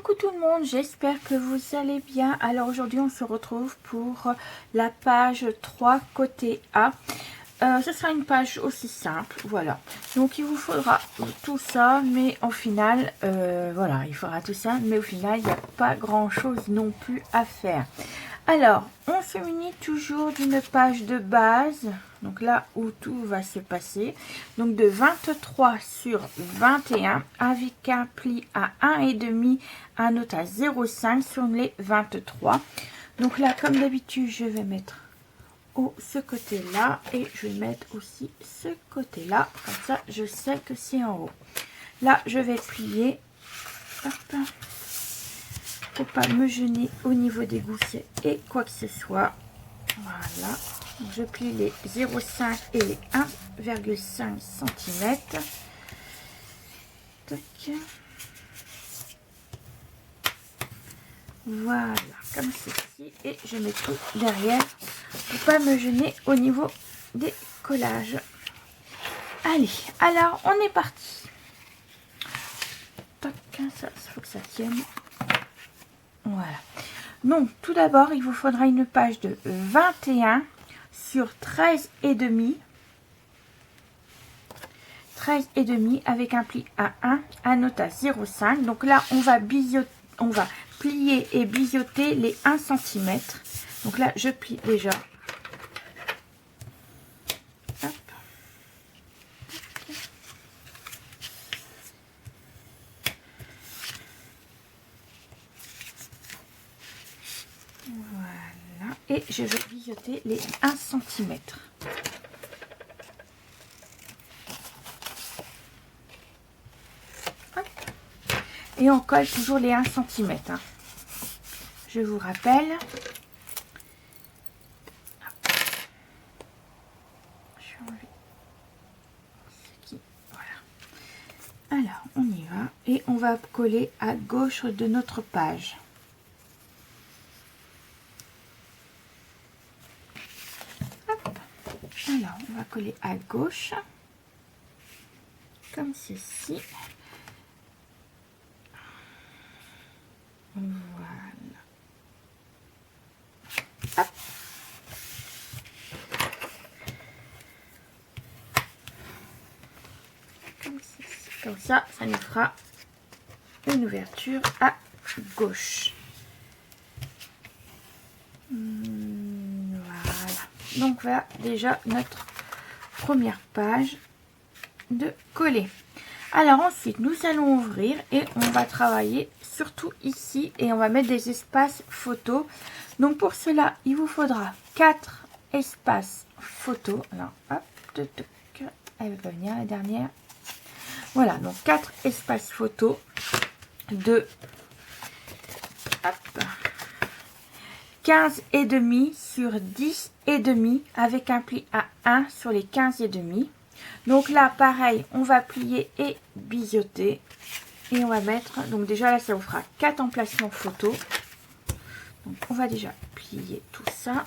Coucou tout le monde, j'espère que vous allez bien. Alors aujourd'hui on se retrouve pour la page 3 côté A. Ce sera une page aussi simple, voilà. Donc il vous faudra tout ça, mais au final, voilà, il faudra tout ça, mais au final il n'y a pas grand chose non plus à faire. Alors, on se munit toujours d'une page de base, donc là où tout va se passer, donc de 23 sur 21 avec un pli à 1,5, un autre à 0,5 sur les 23. Donc là, comme d'habitude, je vais mettre ce côté là et je vais mettre aussi ce côté là, comme ça je sais que c'est en haut. Là, je vais plier. Hop. Pour pas me gêner au niveau des goussets et quoi que ce soit. Voilà, donc je plie les 0,5 et les 1,5 cm. Voilà, comme ceci, et je mets tout derrière pour pas me gêner au niveau des collages. Allez, alors on est parti. Tac, ça faut que ça tienne. Voilà. Donc, tout d'abord, il vous faudra une page de 21 sur 13,5. 13,5 avec un pli à 1, un autre à 0,5. Donc là, on va plier et biseauter les 1 cm. Donc là, je plie déjà. Hop. Voilà, et je vais biseauter les 1 cm. Et on colle toujours les 1 cm. Hein. Je vous rappelle. Je vais enlever ce qui. Voilà. Alors, on y va. Et on va coller à gauche de notre page. Alors, on va coller à gauche, comme ceci. Voilà. Hop. Comme ceci. Comme ça, ça nous fera une ouverture à gauche. Voilà. Donc voilà déjà notre première page de coller. Alors ensuite nous allons ouvrir et on va travailler surtout ici et on va mettre des espaces photos. Donc pour cela il vous faudra 4 espaces photos. Alors hop, elle va venir la dernière. Voilà, donc 4 espaces photos de 15,5 sur 10,5 avec un pli à 1 sur les 15,5. Donc là, pareil, on va plier et biseauter. Et on va mettre, donc déjà là, ça vous fera 4 emplacements photos. Donc on va déjà plier tout ça.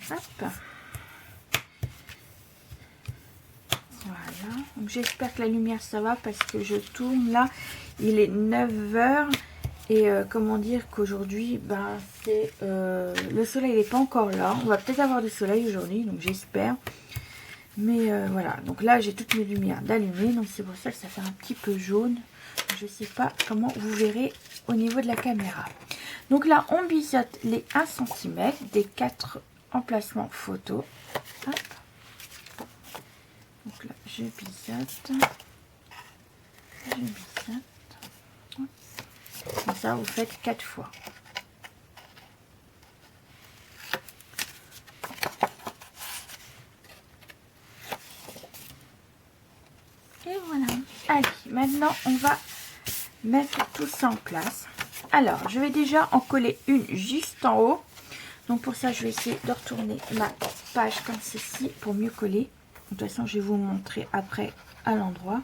Hop. Voilà. Donc j'espère que la lumière ça va parce que je tourne là. Il est 9h. Et comment dire qu'aujourd'hui, ben, c'est le soleil n'est pas encore là. On va peut-être avoir du soleil aujourd'hui, donc j'espère. Mais voilà, donc là j'ai toutes mes lumières d'allumées, donc c'est pour ça que ça fait un petit peu jaune. Je ne sais pas comment vous verrez au niveau de la caméra. Donc là, on biseaute les 1 cm des 4 emplacements photos. Hop. Donc là, je biseaute. Je biseaute. Comme ça, vous faites 4 fois. Et voilà. Allez, maintenant, on va mettre tout ça en place. Alors, je vais déjà en coller une juste en haut. Donc, pour ça, je vais essayer de retourner ma page comme ceci pour mieux coller. De toute façon, je vais vous montrer après à l'endroit.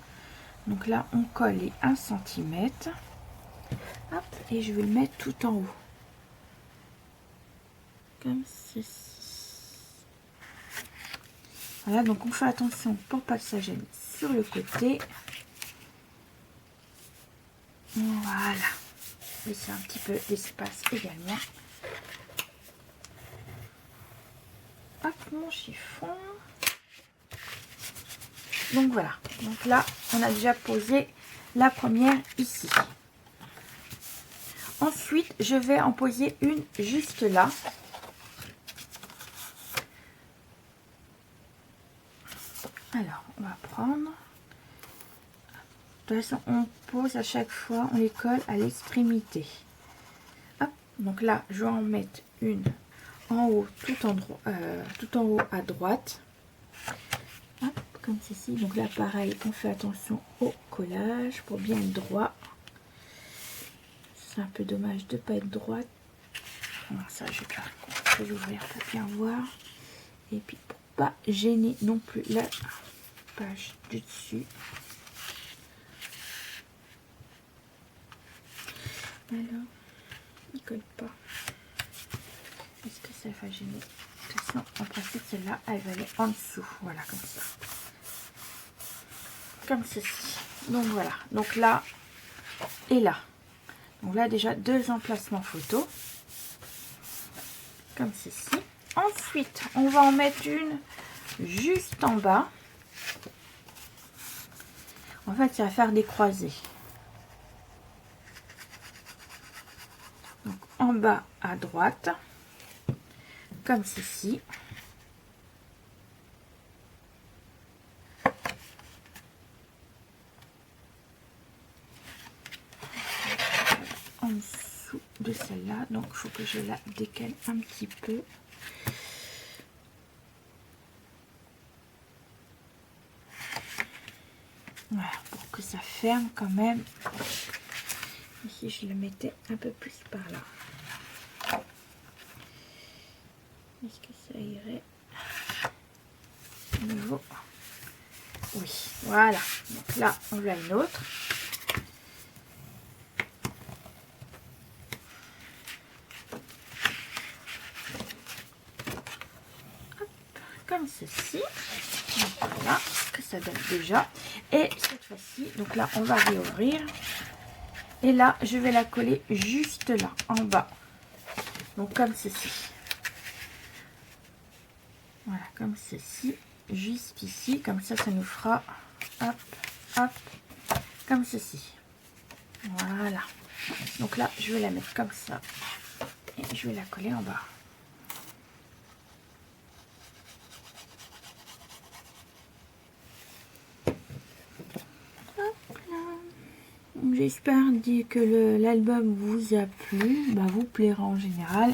Donc là, on colle les 1 cm. Hop, et je vais le mettre tout en haut. Comme ceci. Voilà, donc on fait attention pour pas que ça gêne sur le côté. Voilà. Laissez un petit peu d'espace également. Hop, mon chiffon. Donc voilà. Donc là, on a déjà posé la première ici. Ensuite, je vais en poser une juste là. Alors, on va prendre. De toute façon, on pose à chaque fois, on les colle à l'extrémité. Hop, donc là, je vais en mettre une en haut, tout en haut à droite. Hop, comme ceci. Donc là, pareil, on fait attention au collage pour bien être droit. C'est un peu dommage de ne pas être droite. Alors ça, je vais l'ouvrir pour bien voir. Et puis, pour pas gêner non plus la page du dessus. Alors, il ne colle pas. Est-ce que ça va gêner? De toute façon, en principe, celle-là, elle va aller en dessous. Voilà, comme ça. Comme ceci. Donc voilà. Donc là et là. Donc là, déjà, 2 emplacements photo. Comme ceci. Ensuite, on va en mettre une juste en bas. En fait, ça va faire des croisées. Donc, en bas à droite. Comme ceci. En dessous de celle-là. Donc, il faut que je la décale un petit peu. Voilà, pour que ça ferme quand même. Ici, je le mettais un peu plus par là. Est-ce que ça irait au niveau? Oui, voilà. Donc là, on a une autre. Hop, comme ceci. Donc voilà ce que ça donne déjà. Et cette fois-ci, donc là, on va réouvrir. Et là, je vais la coller juste là, en bas. Donc comme ceci. Voilà, comme ceci. Juste ici. Comme ça, ça nous fera, hop, hop, comme ceci. Voilà. Donc là, je vais la mettre comme ça. Et je vais la coller en bas. J'espère que l'album vous a plu, vous plaira en général.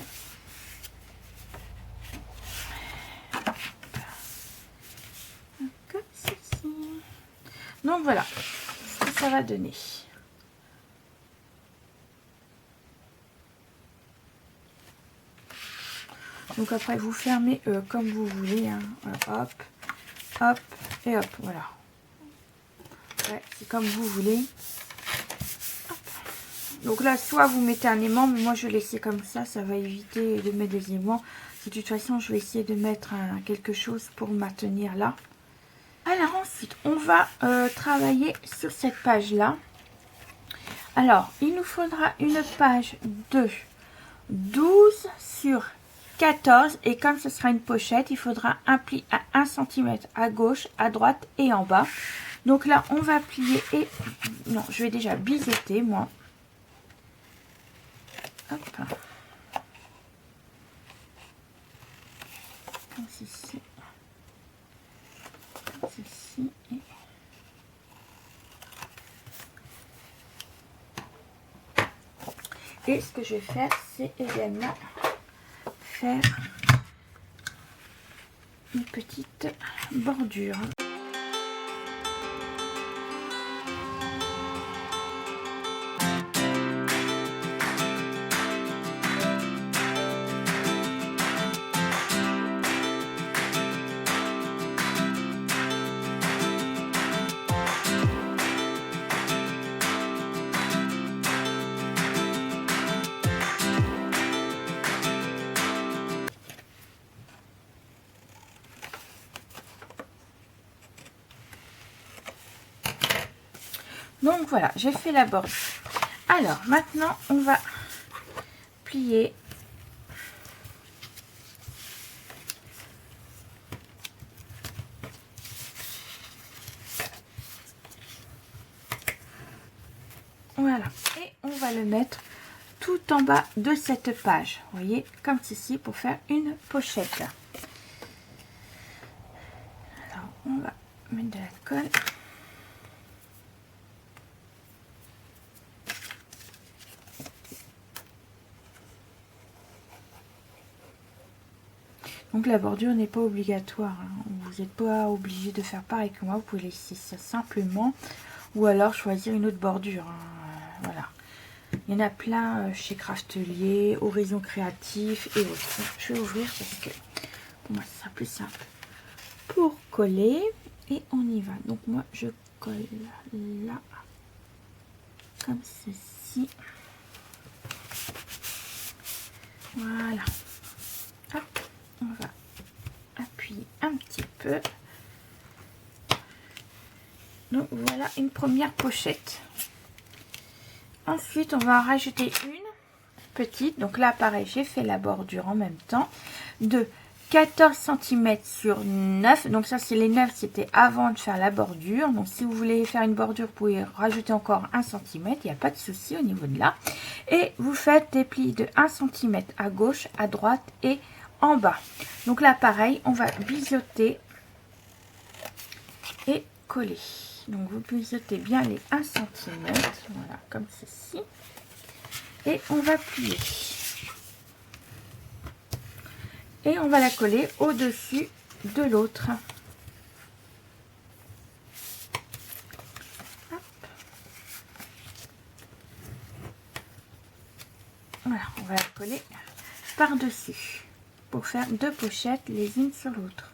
Comme ceci. Donc voilà ce que ça va donner. Donc après vous fermez comme vous voulez, hein. Hop, hop et hop, voilà. Ouais, c'est comme vous voulez. Hop. Donc là, soit vous mettez un aimant, mais moi je vais laisser comme ça va éviter de mettre des aimants. De toute façon, je vais essayer de mettre quelque chose pour maintenir là. Alors ensuite, on va travailler sur cette page-là. Alors, il nous faudra une page de 12 sur 14. Et comme ce sera une pochette, il faudra un pli à 1 cm à gauche, à droite et en bas. Donc là, on va plier et... Non, je vais déjà biseauter, moi. Hop. Comme ceci. Comme ceci. Et ce que je vais faire, c'est également faire une petite bordure. Donc voilà, j'ai fait la bordure. Alors maintenant on va plier. Voilà, et on va le mettre tout en bas de cette page, vous voyez, comme ceci, pour faire une pochette. Alors on va mettre de la colle. Donc la bordure n'est pas obligatoire, hein. Vous n'êtes pas obligé de faire pareil que moi, vous pouvez laisser ça simplement, ou alors choisir une autre bordure, hein. Voilà. Il y en a plein chez Craftelier, Horizon Créatif et autres. Je vais ouvrir parce que pour moi ce sera plus simple pour coller. Et on y va. Donc moi je colle là, comme ceci. Voilà. Hop, on va appuyer un petit peu. Donc voilà une première pochette. Ensuite on va en rajouter une petite. Donc là pareil, j'ai fait la bordure en même temps de 14 cm sur 9. Donc ça c'est les 9, c'était avant de faire la bordure. Donc si vous voulez faire une bordure, vous pouvez rajouter encore 1 cm, il n'y a pas de souci au niveau de là. Et vous faites des plis de 1 cm à gauche, à droite et en bas. Donc là pareil, on va biseauter et coller. Donc vous biseautez bien les 1 cm, voilà, comme ceci. Et on va plier. Et on va la coller au-dessus de l'autre. Voilà, on va la coller par-dessus pour faire deux pochettes les unes sur l'autre.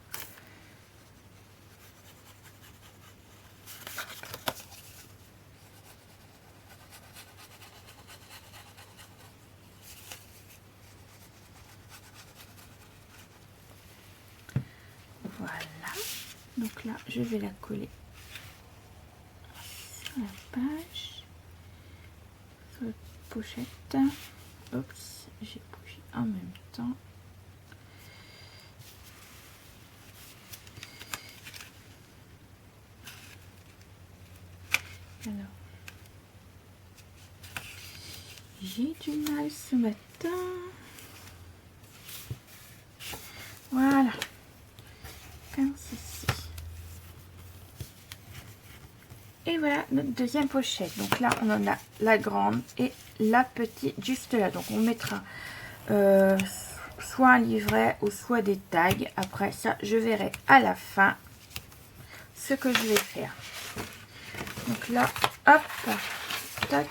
Voilà, donc là je vais la coller sur la page, sur la pochette. Oups, j'ai bougé en même temps. Alors, j'ai du mal ce matin. Voilà, comme ceci. Et voilà notre deuxième pochette. Donc là on en a la grande et la petite juste là. Donc on mettra soit un livret ou soit des tags. Après ça je verrai à la fin ce que je vais faire. Donc là hop, tac,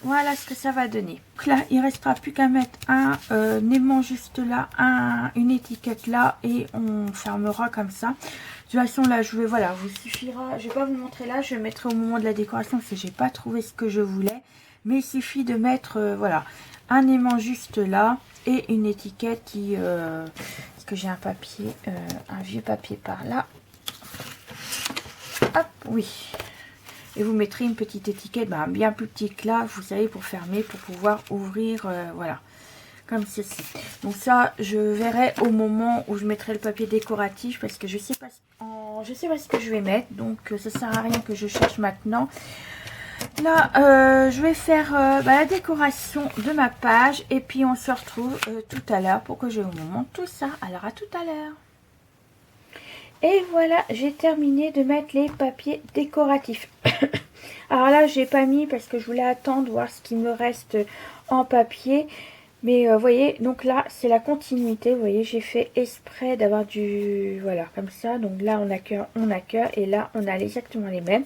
voilà ce que ça va donner. Donc là il restera plus qu'à mettre un aimant juste là, une étiquette là, et on fermera comme ça. De toute façon là je vais, voilà, vous suffira, je vais pas vous le montrer là, je le mettrai au moment de la décoration parce que j'ai pas trouvé ce que je voulais, mais il suffit de mettre voilà, un aimant juste là et une étiquette qui parce que j'ai un papier, un vieux papier par là, hop, oui, et vous mettrez une petite étiquette bien plus petite que là, vous savez, pour fermer, pour pouvoir ouvrir, voilà, comme ceci. Donc ça je verrai au moment où je mettrai le papier décoratif parce que je sais pas ce que je vais mettre, donc ça sert à rien que je cherche maintenant. Là je vais faire la décoration de ma page et puis on se retrouve tout à l'heure pour que je vous montre tout ça. Alors à tout à l'heure. Et voilà, j'ai terminé de mettre les papiers décoratifs. Alors là j'ai pas mis parce que je voulais attendre voir ce qui me reste en papier. Mais vous voyez, donc là c'est la continuité, vous voyez, j'ai fait exprès d'avoir du, voilà, comme ça. Donc là on a cœur, et là on a exactement les mêmes.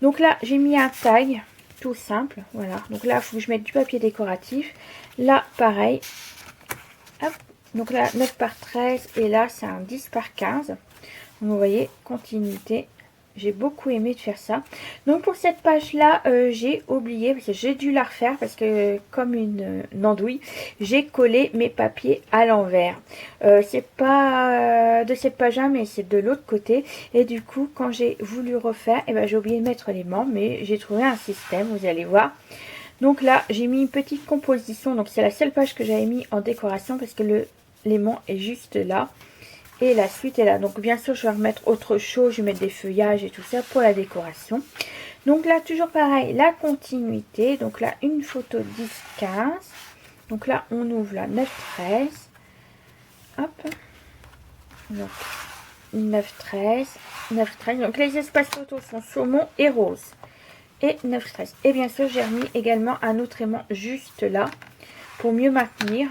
Donc là j'ai mis un tag tout simple, voilà. Donc là il faut que je mette du papier décoratif. Là pareil, hop, donc là 9 par 13 et là c'est un 10 par 15. Donc vous voyez, continuité, J'ai beaucoup aimé de faire ça. Donc pour cette page là, j'ai oublié, parce que j'ai dû la refaire, parce que comme une andouille, j'ai collé mes papiers à l'envers. C'est pas de cette page là, mais c'est de l'autre côté. Et du coup, quand j'ai voulu refaire, et ben, j'ai oublié de mettre les membres, mais j'ai trouvé un système, vous allez voir. Donc là, j'ai mis une petite composition. Donc c'est la seule page que j'avais mis en décoration, parce que l'aimant est juste là. Et la suite est là. Donc bien sûr, je vais remettre autre chose. Je vais mettre des feuillages et tout ça pour la décoration. Donc là, toujours pareil, la continuité. Donc là, une photo 10-15. Donc là, on ouvre la 9-13. Hop. Donc 9-13. 9-13. Donc les espaces photos sont saumon et rose. Et 9-13. Et bien sûr, j'ai remis également un autre aimant juste là. Pour mieux maintenir.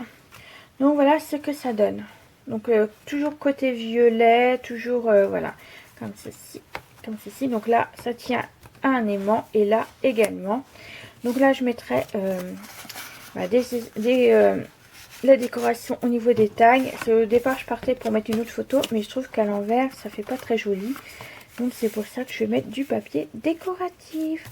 Donc voilà ce que ça donne. Donc toujours côté violet, toujours voilà, comme ceci, comme ceci. Donc là, ça tient à un aimant et là également. Donc là, je mettrai la décoration au niveau des tags. Au départ, je partais pour mettre une autre photo, mais je trouve qu'à l'envers, ça fait pas très joli. Donc c'est pour ça que je vais mettre du papier décoratif.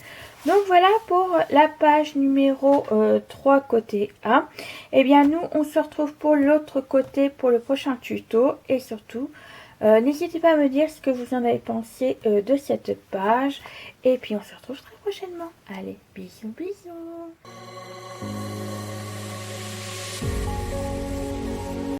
Donc voilà pour la page numéro 3 côté A. Et bien nous on se retrouve pour l'autre côté pour le prochain tuto. Et surtout n'hésitez pas à me dire ce que vous en avez pensé de cette page. Et puis on se retrouve très prochainement. Allez, bisous bisous.